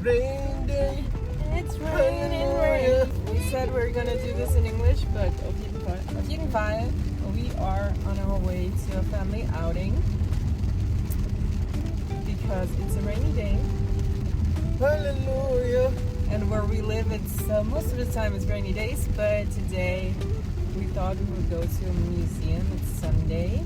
Rain day. It's raining, rain. We said we are gonna do this in English, but auf jeden Fall, we are on our way to a family outing because it's a rainy day. Hallelujah. And where we live, it's most of the time it's rainy days, but today we thought we would go to a museum. It's Sunday,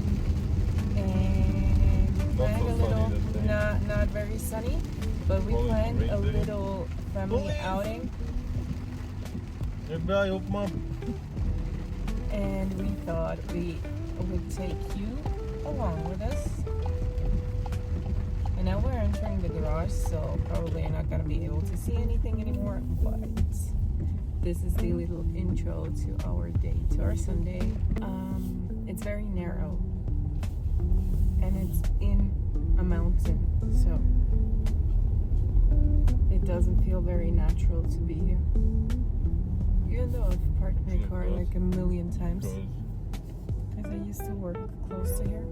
and we planned a little, not very sunny, but we planned a little family outing. Everybody open up. And we thought we would take you along with us. And now we're entering the garage, so probably you're not going to be able to see anything anymore, but this is the little intro to our day, to our Sunday. It's very narrow, and it's in a mountain, so it doesn't feel very natural to be here. Even though I've parked my car like a million times, because I used to work close to here.